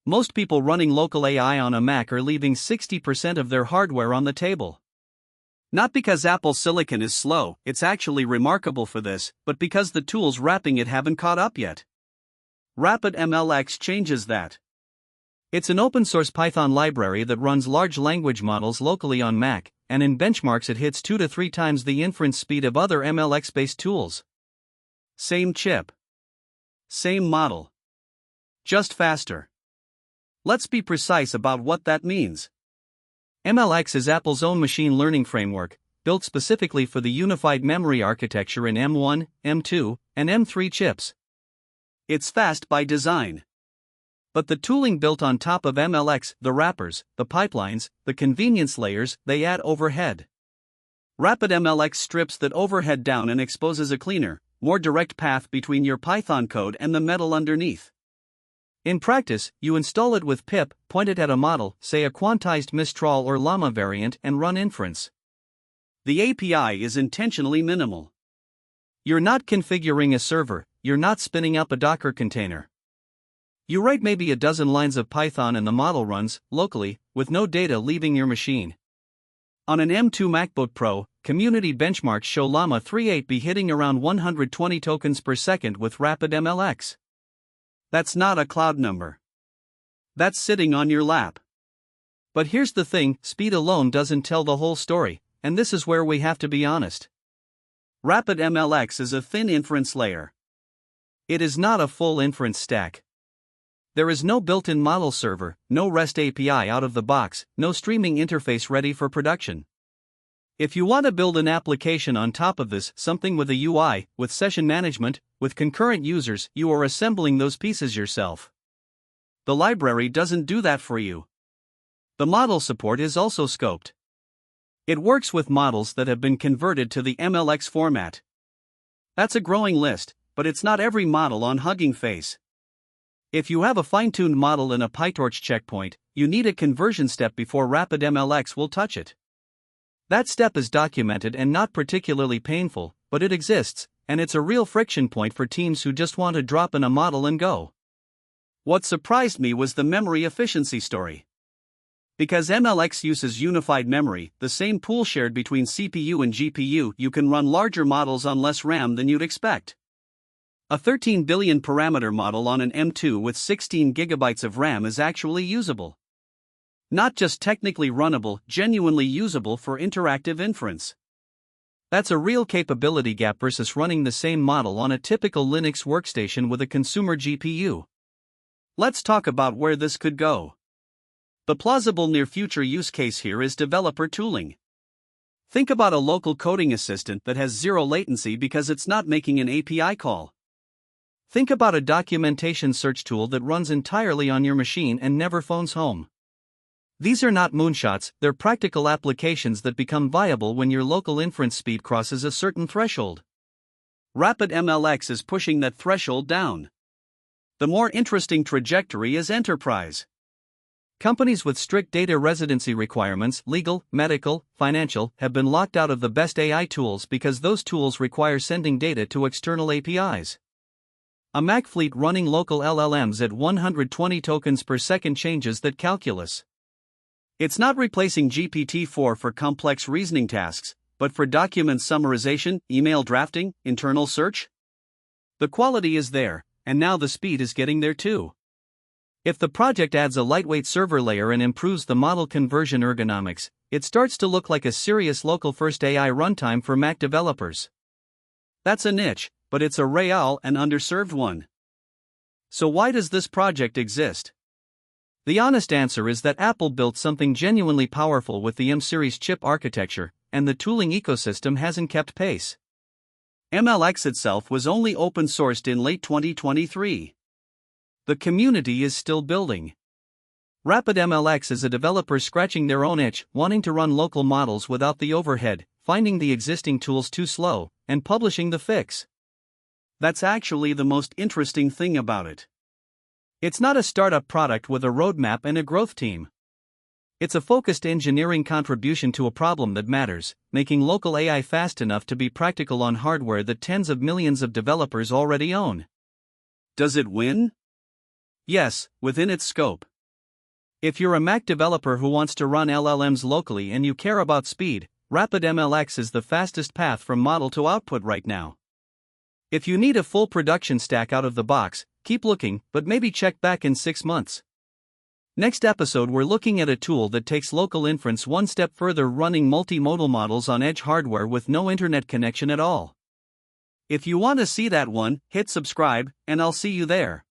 Most people running local AI on a Mac are leaving 60% of their hardware on the table. Not because Apple's silicon is slow, it's actually remarkable for this, but because the tools wrapping it haven't caught up yet. Rapid-MLX changes that. It's an open-source Python library that runs large language models locally on Mac, and in benchmarks it hits 2 to 3 times the inference speed of other MLX-based tools. Same chip. Same model. Just faster. Let's be precise about what that means. MLX is Apple's own machine learning framework, built specifically for the unified memory architecture in M1, M2, and M3 chips. It's fast by design. But the tooling built on top of MLX, the wrappers, the pipelines, the convenience layers, they add overhead. Rapid-MLX strips that overhead down and exposes a cleaner, more direct path between your Python code and the metal underneath. In practice, you install it with pip, point it at a model, say a quantized Mistral or Llama variant, and run inference. The API is intentionally minimal. You're not configuring a server, you're not spinning up a Docker container. You write maybe a dozen lines of Python and the model runs, locally, with no data leaving your machine. On an M2 MacBook Pro, community benchmarks show Llama 3.8 be hitting around 120 tokens per second with Rapid-MLX. That's not a cloud number. That's sitting on your lap. But here's the thing, speed alone doesn't tell the whole story, and this is where we have to be honest. Rapid-MLX is a thin inference layer. It is not a full inference stack. There is no built-in model server, no REST API out of the box, no streaming interface ready for production. If you want to build an application on top of this, something with a UI, with session management, with concurrent users, you are assembling those pieces yourself. The library doesn't do that for you. The model support is also scoped. It works with models that have been converted to the MLX format. That's a growing list, but it's not every model on Hugging Face. If you have a fine-tuned model in a PyTorch checkpoint, you need a conversion step before Rapid-MLX will touch it. That step is documented and not particularly painful, but it exists, and it's a real friction point for teams who just want to drop in a model and go. What surprised me was the memory efficiency story. Because MLX uses unified memory, the same pool shared between CPU and GPU, you can run larger models on less RAM than you'd expect. A 13 billion parameter model on an M2 with 16 gigabytes of RAM is actually usable. Not just technically runnable, genuinely usable for interactive inference. That's a real capability gap versus running the same model on a typical Linux workstation with a consumer GPU. Let's talk about where this could go. The plausible near-future use case here is developer tooling. Think about a local coding assistant that has zero latency because it's not making an API call. Think about a documentation search tool that runs entirely on your machine and never phones home. These are not moonshots, they're practical applications that become viable when your local inference speed crosses a certain threshold. Rapid-MLX is pushing that threshold down. The more interesting trajectory is enterprise. Companies with strict data residency requirements, legal, medical, financial, have been locked out of the best AI tools because those tools require sending data to external APIs. A Mac fleet running local LLMs at 120 tokens per second changes that calculus. It's not replacing GPT-4 for complex reasoning tasks, but for document summarization, email drafting, internal search. The quality is there, and now the speed is getting there too. If the project adds a lightweight server layer and improves the model conversion ergonomics, it starts to look like a serious local-first AI runtime for Mac developers. That's a niche, but it's a real and underserved one. So why does this project exist? The honest answer is that Apple built something genuinely powerful with the M-series chip architecture, and the tooling ecosystem hasn't kept pace. MLX itself was only open-sourced in late 2023. The community is still building. Rapid-MLX is a developer scratching their own itch, wanting to run local models without the overhead, finding the existing tools too slow, and publishing the fix. That's actually the most interesting thing about it. It's not a startup product with a roadmap and a growth team. It's a focused engineering contribution to a problem that matters, making local AI fast enough to be practical on hardware that tens of millions of developers already own. Does it win? Yes, within its scope. If you're a Mac developer who wants to run LLMs locally and you care about speed, Rapid-MLX is the fastest path from model to output right now. If you need a full production stack out of the box, keep looking, but maybe check back in 6 months. Next episode, we're looking at a tool that takes local inference one step further, running multimodal models on edge hardware with no internet connection at all. If you want to see that one, hit subscribe, and I'll see you there.